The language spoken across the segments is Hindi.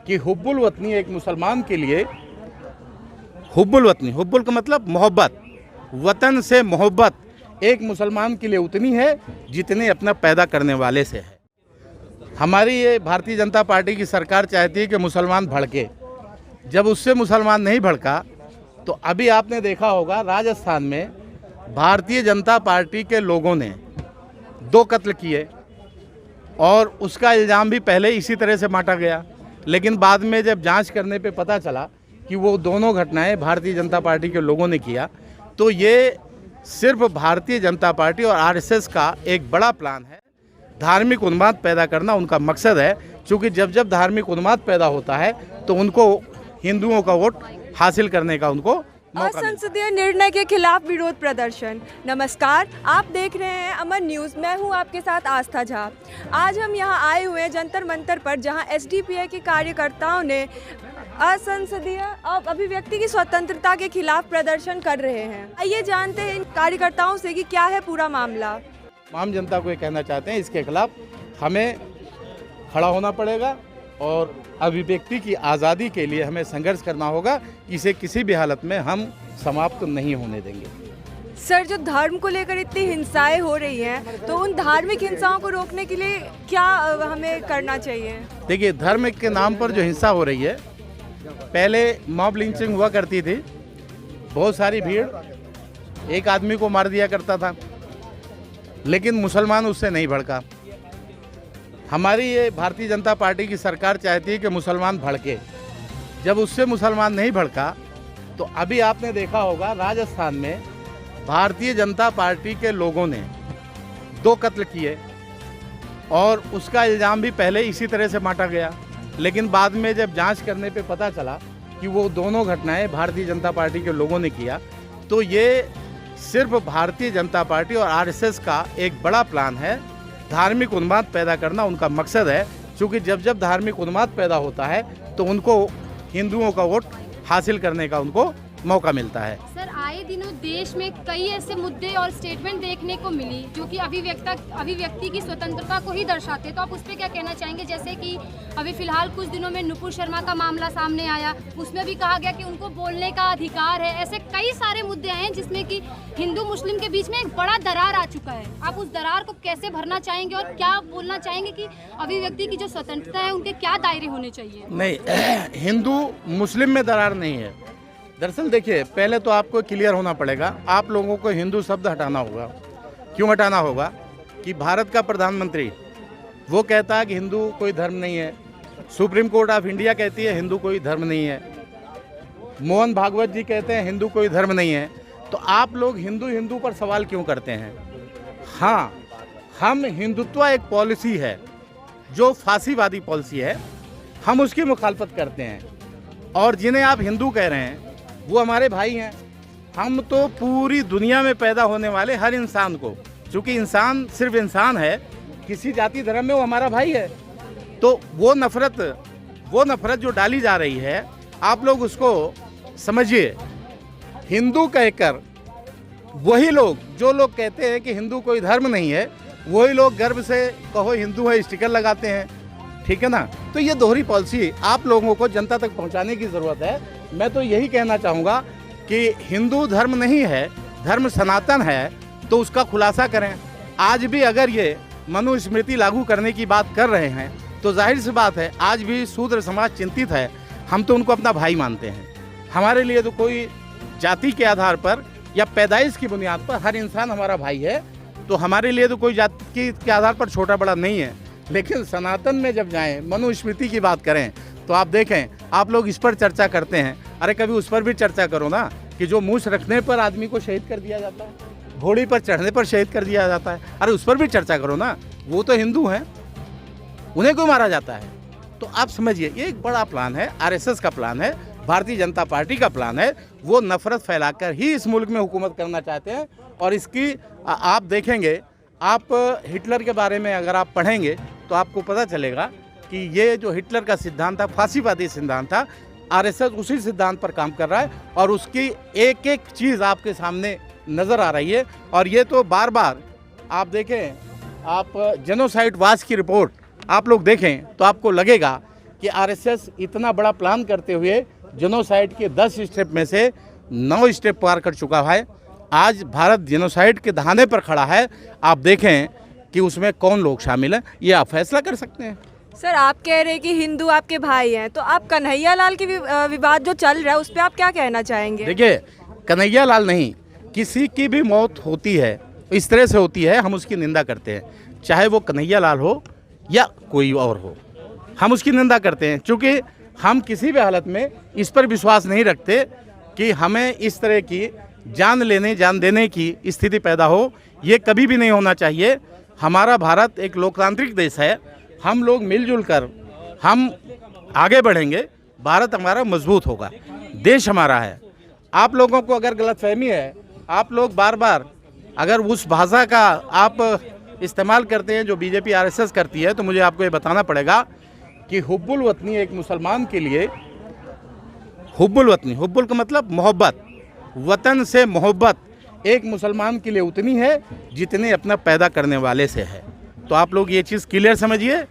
कि हुब्बुल वतनी एक मुसलमान के लिए, हुब्बुल वतनी, हुब्बुल का मतलब मोहब्बत, वतन से मोहब्बत एक मुसलमान के लिए उतनी है जितने अपना पैदा करने वाले से है। हमारी ये भारतीय जनता पार्टी की सरकार चाहती है कि मुसलमान भड़के। जब उससे मुसलमान नहीं भड़का तो अभी आपने देखा होगा राजस्थान में भारतीय जनता पार्टी के लोगों ने 2 कत्ल किए और उसका इल्ज़ाम भी पहले इसी तरह से माटा गया, लेकिन बाद में जब जांच करने पे पता चला कि वो दोनों घटनाएं भारतीय जनता पार्टी के लोगों ने किया, तो ये सिर्फ भारतीय जनता पार्टी और आरएसएस का एक बड़ा प्लान है। धार्मिक उन्माद पैदा करना उनका मकसद है, क्योंकि जब जब धार्मिक उन्माद पैदा होता है तो उनको हिंदुओं का वोट हासिल करने का उनको मौका। असंसदीय निर्णय के खिलाफ विरोध प्रदर्शन। नमस्कार, आप देख रहे हैं अमर न्यूज़। मैं हूं आपके साथ आस्था झा। आज हम यहां आए हुए हैं जंतर मंतर पर, जहां एसडीपीआई के कार्यकर्ताओं ने असंसदीय अभिव्यक्ति की स्वतंत्रता के खिलाफ प्रदर्शन कर रहे हैं। आइए जानते हैं इन कार्यकर्ताओं से कि क्या है पूरा मामला। आम जनता को ये कहना चाहते हैं, इसके खिलाफ हमें खड़ा होना पड़ेगा और अभिव्यक्ति की आज़ादी के लिए हमें संघर्ष करना होगा। इसे किसी भी हालत में हम समाप्त नहीं होने देंगे। सर, जो धर्म को लेकर इतनी हिंसाएं हो रही हैं, तो उन धार्मिक हिंसाओं को रोकने के लिए क्या हमें करना चाहिए? देखिए, धर्म के नाम पर जो हिंसा हो रही है, पहले मॉब लिंचिंग हुआ करती थी, बहुत सारी भीड़, एक आदमी को मार दिया करता था, लेकिन मुसलमान उससे नहीं भड़का। हमारी ये भारतीय जनता पार्टी की सरकार चाहती है कि मुसलमान भड़के। जब उससे मुसलमान नहीं भड़का तो अभी आपने देखा होगा राजस्थान में भारतीय जनता पार्टी के लोगों ने 2 कत्ल किए और उसका इल्ज़ाम भी पहले इसी तरह से माटा गया, लेकिन बाद में जब जांच करने पे पता चला कि वो दोनों घटनाएं भारतीय जनता पार्टी के लोगों ने किया, तो ये सिर्फ भारतीय जनता पार्टी और आरएसएस का एक बड़ा प्लान है। धार्मिक उन्माद पैदा करना उनका मकसद है, क्योंकि जब जब धार्मिक उन्माद पैदा होता है तो उनको हिंदुओं का वोट हासिल करने का उनको मौका मिलता है। सर, आए दिनों देश में कई ऐसे मुद्दे और स्टेटमेंट देखने को मिली जो कि अभिव्यक्ति की स्वतंत्रता को ही दर्शाते, तो आप उस पर क्या कहना चाहेंगे? जैसे कि अभी फिलहाल कुछ दिनों में नुपुर शर्मा का मामला सामने आया, उसमें भी कहा गया कि उनको बोलने का अधिकार है। ऐसे कई सारे मुद्दे हैं जिसमें कि हिंदू मुस्लिम के बीच में एक बड़ा दरार आ चुका है। आप उस दरार को कैसे भरना चाहेंगे और क्या बोलना चाहेंगे कि अभिव्यक्ति की जो स्वतंत्रता है उनके क्या दायरे होने चाहिए? नहीं, हिंदू मुस्लिम में दरार नहीं है। दरअसल देखिए, पहले तो आपको क्लियर होना पड़ेगा, आप लोगों को हिंदू शब्द हटाना होगा। क्यों हटाना होगा? कि भारत का प्रधानमंत्री वो कहता है कि हिंदू कोई धर्म नहीं है, सुप्रीम कोर्ट ऑफ इंडिया कहती है हिंदू कोई धर्म नहीं है, मोहन भागवत जी कहते हैं हिंदू कोई धर्म नहीं है, तो आप लोग हिंदू हिंदू पर सवाल क्यों करते हैं? हाँ, हम हिंदुत्व एक पॉलिसी है जो फांसीवादी पॉलिसी है, हम उसकी मुखालफत करते हैं। और जिन्हें आप हिंदू कह रहे हैं वो हमारे भाई हैं। हम तो पूरी दुनिया में पैदा होने वाले हर इंसान को, चूँकि इंसान सिर्फ इंसान है, किसी जाति धर्म में वो हमारा भाई है, तो वो नफरत जो डाली जा रही है, आप लोग उसको समझिए। हिंदू कहकर वही लोग, जो लोग कहते हैं कि हिंदू कोई धर्म नहीं है, वही लोग गर्व से कहो हिंदू है स्टिकर लगाते हैं, ठीक है ना? तो ये दोहरी पॉलिसी आप लोगों को जनता तक पहुंचाने की ज़रूरत है। मैं तो यही कहना चाहूँगा कि हिंदू धर्म नहीं है, धर्म सनातन है, तो उसका खुलासा करें। आज भी अगर ये मनुस्मृति लागू करने की बात कर रहे हैं तो जाहिर सी बात है आज भी शूद्र समाज चिंतित है। हम तो उनको अपना भाई मानते हैं। हमारे लिए तो कोई जाति के आधार पर या पैदाइश की बुनियाद पर हर इंसान हमारा भाई है, तो हमारे लिए तो कोई जाति के आधार पर छोटा बड़ा नहीं है। लेकिन सनातन में जब जाएं, मनुस्मृति की बात करें, तो आप देखें, आप लोग इस पर चर्चा करते हैं, अरे कभी उस पर भी चर्चा करो ना कि जो मूछ रखने पर आदमी को शहीद कर दिया जाता है, घोड़ी पर चढ़ने पर शहीद कर दिया जाता है, अरे उस पर भी चर्चा करो ना। वो तो हिंदू हैं, उन्हें क्यों मारा जाता है? तो आप समझिए, ये एक बड़ा प्लान है, आरएसएस का प्लान है, भारतीय जनता पार्टी का प्लान है। वो नफरत फैलाकर ही इस मुल्क में हुकूमत करना चाहते हैं। और इसकी आप देखेंगे, आप हिटलर के बारे में अगर आप पढ़ेंगे तो आपको पता चलेगा कि ये जो हिटलर का सिद्धांत था, फांसीवादी सिद्धांत था, आरएसएस उसी सिद्धांत पर काम कर रहा है और उसकी एक एक चीज़ आपके सामने नज़र आ रही है। और ये तो बार बार आप देखें, आप जेनोसाइड वाच की रिपोर्ट आप लोग देखें तो आपको लगेगा कि आरएसएस इतना बड़ा प्लान करते हुए जेनोसाइड के 10 स्टेप में से 9 स्टेप पार कर चुका है। आज भारत जेनोसाइड के दहाने पर खड़ा है। आप देखें कि उसमें कौन लोग शामिल हैं, ये आप फैसला कर सकते हैं। सर, आप कह रहे हैं कि हिंदू आपके भाई हैं, तो आप कन्हैया लाल के विवाद जो चल रहा है उस पर आप क्या कहना चाहेंगे? देखिए, कन्हैया लाल नहीं, किसी की भी मौत होती है, इस तरह से होती है, हम उसकी निंदा करते हैं। चाहे वो कन्हैया लाल हो या कोई और हो, हम उसकी निंदा करते हैं, क्योंकि हम किसी भी हालत में इस पर विश्वास नहीं रखते कि हमें इस तरह की जान लेने जान देने की स्थिति पैदा हो। ये कभी भी नहीं होना चाहिए। हमारा भारत एक लोकतांत्रिक देश है, हम लोग मिलजुल कर हम आगे बढ़ेंगे, भारत हमारा मजबूत होगा, देश हमारा है। आप लोगों को अगर गलतफहमी है, आप लोग बार बार अगर उस भाषा का आप इस्तेमाल करते हैं जो बीजेपी आरएसएस करती है, तो मुझे आपको ये बताना पड़ेगा कि हुब्बुल वतनी एक मुसलमान के लिए, हुब्बुल वतनी, हुब्बुल का मतलब मोहब्बत, वतन से मोहब्बत एक मुसलमान के लिए उतनी है जितनी अपना पैदा करने वाले से है। तो आप लोग ये चीज़ क्लियर समझिए,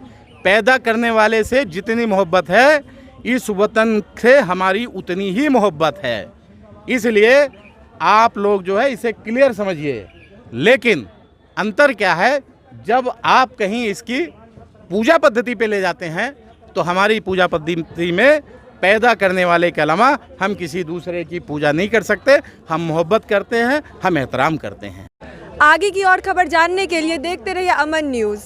पैदा करने वाले से जितनी मोहब्बत है, इस वतन से हमारी उतनी ही मोहब्बत है। इसलिए आप लोग जो है इसे क्लियर समझिए। लेकिन अंतर क्या है, जब आप कहीं इसकी पूजा पद्धति पे ले जाते हैं, तो हमारी पूजा पद्धति में पैदा करने वाले के अलावा हम किसी दूसरे की पूजा नहीं कर सकते। हम मोहब्बत करते हैं, हम एहतराम करते हैं। आगे की और खबर जानने के लिए देखते रहिए अमन न्यूज़।